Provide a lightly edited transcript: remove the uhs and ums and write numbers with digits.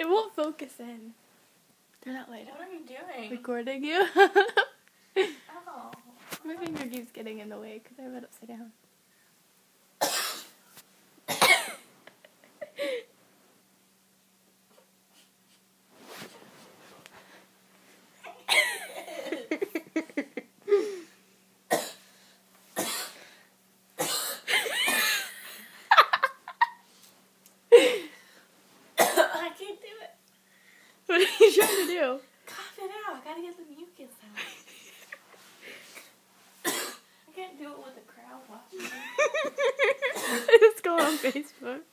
It won't focus in. Turn that light What on. are you doing? Recording you. Oh. My finger keeps getting in the way because I have it upside down. I can't do it. What are you trying to do? Cough it out. I gotta get the mucus out. I can't do it with the crowd watching. Let's go on Facebook.